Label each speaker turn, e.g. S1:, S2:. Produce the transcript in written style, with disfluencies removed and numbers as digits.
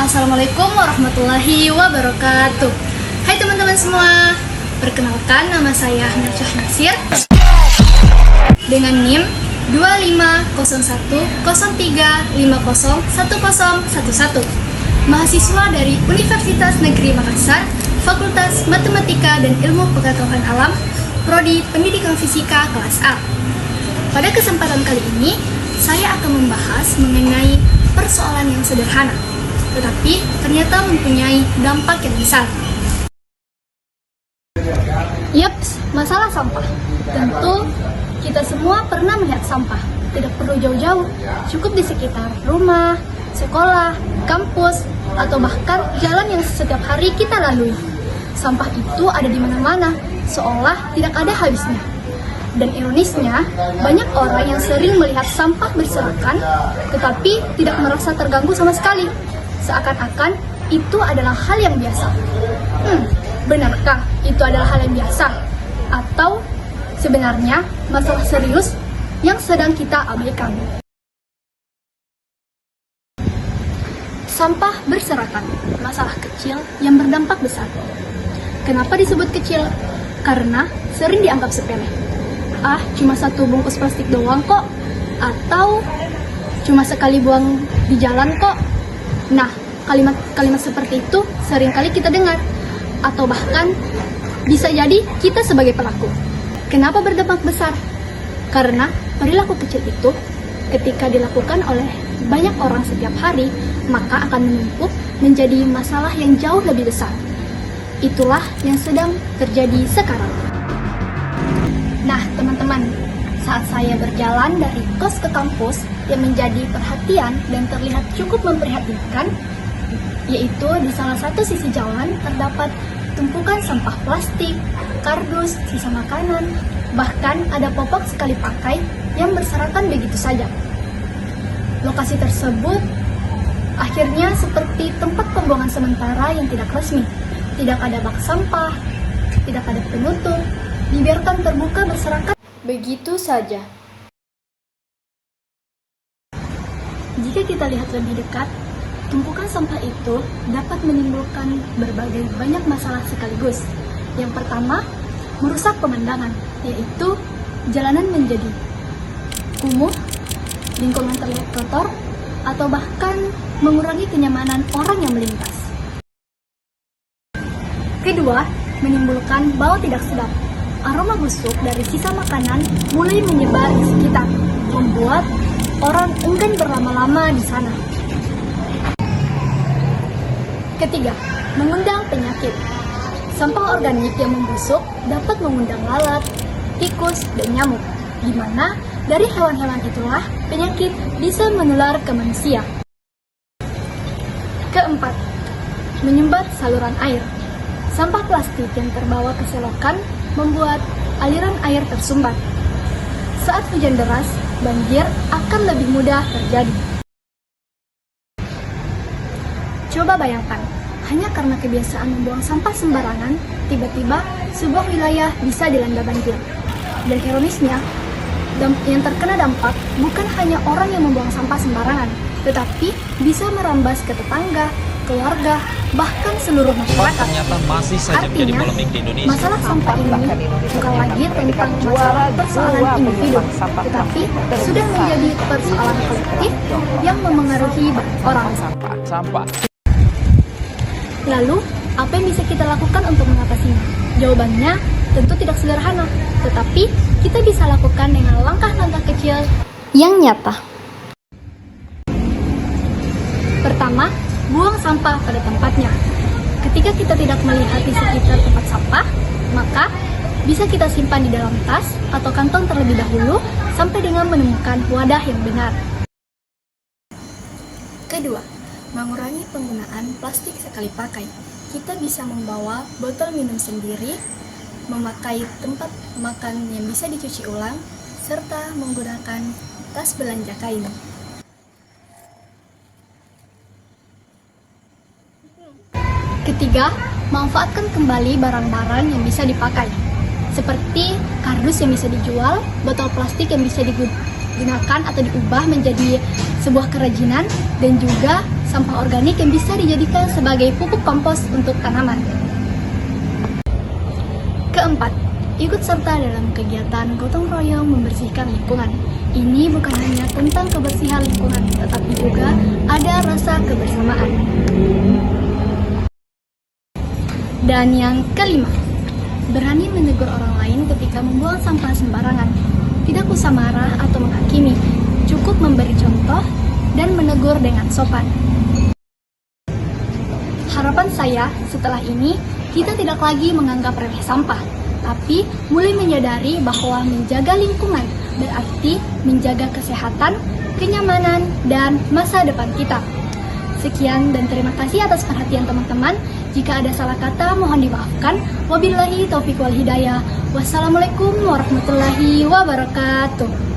S1: Assalamualaikum warahmatullahi wabarakatuh. Hai teman-teman semua, perkenalkan nama saya Narsah Nasir dengan NIM 250103501011, mahasiswa dari Universitas Negeri Makassar, Fakultas Matematika dan Ilmu Pengetahuan Alam, Prodi Pendidikan Fisika kelas A. Pada kesempatan kali ini, saya akan membahas mengenai persoalan yang sederhana, tetapi ternyata mempunyai dampak yang besar. Yaps, masalah sampah. Tentu kita semua pernah melihat sampah. Tidak perlu jauh-jauh, cukup di sekitar rumah, sekolah, kampus, atau bahkan jalan yang setiap hari kita lalui. Sampah itu ada di mana-mana, seolah tidak ada habisnya. Dan ironisnya, banyak orang yang sering melihat sampah berserakan, tetapi tidak merasa terganggu sama sekali. Seakan-akan itu adalah hal yang biasa. Benarkah itu adalah hal yang biasa? Atau sebenarnya masalah serius yang sedang kita abaikan? Sampah berserakan, masalah kecil yang berdampak besar. Kenapa disebut kecil? Karena sering dianggap sepele. Cuma satu bungkus plastik doang kok. Atau cuma sekali buang di jalan kok. Nah, kalimat-kalimat seperti itu seringkali kita dengar, atau bahkan bisa jadi kita sebagai pelaku. Kenapa berdampak besar? Karena perilaku kecil itu ketika dilakukan oleh banyak orang setiap hari, maka akan menumpuk menjadi masalah yang jauh lebih besar. Itulah yang sedang terjadi sekarang. Nah, teman-teman, saat saya berjalan dari kos ke kampus, yang menjadi perhatian dan terlihat cukup memprihatinkan, yaitu di salah satu sisi jalan terdapat tumpukan sampah plastik, kardus, sisa makanan, bahkan ada popok sekali pakai yang berserakan begitu saja. Lokasi tersebut akhirnya seperti tempat pembuangan sementara yang tidak resmi. Tidak ada bak sampah, tidak ada penutup, dibiarkan terbuka berserakan begitu saja. Jika kita lihat lebih dekat, tumpukan sampah itu dapat menimbulkan berbagai banyak masalah sekaligus. Yang pertama, merusak pemandangan, yaitu jalanan menjadi kumuh, lingkungan terlihat kotor, atau bahkan mengurangi kenyamanan orang yang melintas. Kedua, menimbulkan bau tidak sedap. Aroma busuk dari sisa makanan mulai menyebar di sekitar, membuat orang enggan berlama-lama di sana. Ketiga, mengundang penyakit. Sampah organik yang membusuk dapat mengundang lalat, tikus, dan nyamuk, di mana dari hewan-hewan itulah penyakit bisa menular ke manusia. Keempat, menyumbat saluran air. Sampah plastik yang terbawa ke selokan membuat aliran air tersumbat. Saat hujan deras, banjir akan lebih mudah terjadi. Coba bayangkan, hanya karena kebiasaan membuang sampah sembarangan, tiba-tiba sebuah wilayah bisa dilanda banjir. Dan ironisnya, yang terkena dampak bukan hanya orang yang membuang sampah sembarangan, tetapi bisa merambas ke tetangga, keluarga, bahkan seluruh masyarakat.
S2: Ternyata masih saja menjadi polemik di Indonesia.
S1: Masalah sampah ini bukan lagi tentang masalah persoalan individu, tetapi sudah menjadi persoalan kolektif yang memengaruhi orang.
S2: Sampah.
S1: Lalu, apa yang bisa kita lakukan untuk mengatasinya? Jawabannya tentu tidak sederhana, tetapi kita bisa lakukan dengan langkah-langkah kecil yang nyata. Pertama, buang sampah pada tempatnya. Ketika kita tidak melihat di sekitar tempat sampah, maka bisa kita simpan di dalam tas atau kantong terlebih dahulu sampai dengan menemukan wadah yang benar. Kedua, mengurangi penggunaan plastik sekali pakai. Kita bisa membawa botol minum sendiri, memakai tempat makan yang bisa dicuci ulang, serta menggunakan tas belanja kain. Ketiga, manfaatkan kembali barang-barang yang bisa dipakai, seperti kardus yang bisa dijual, botol plastik yang bisa digunakan atau diubah menjadi sebuah kerajinan, dan juga sampah organik yang bisa dijadikan sebagai pupuk kompos untuk tanaman. Keempat, ikut serta dalam kegiatan gotong royong membersihkan lingkungan. Ini bukan hanya tentang kebersihan lingkungan, tetapi juga ada rasa kebersamaan. Dan yang kelima, berani menegur orang lain ketika membuang sampah sembarangan. Tidak usah marah atau menghakimi, cukup memberi contoh dan menegur dengan sopan. Harapan saya setelah ini, kita tidak lagi menganggap remeh sampah, tapi mulai menyadari bahwa menjaga lingkungan berarti menjaga kesehatan, kenyamanan, dan masa depan kita. Sekian dan terima kasih atas perhatian teman-teman. Jika ada salah kata mohon dimaafkan. Wabillahi taufiq wal hidayah. Wassalamualaikum warahmatullahi wabarakatuh.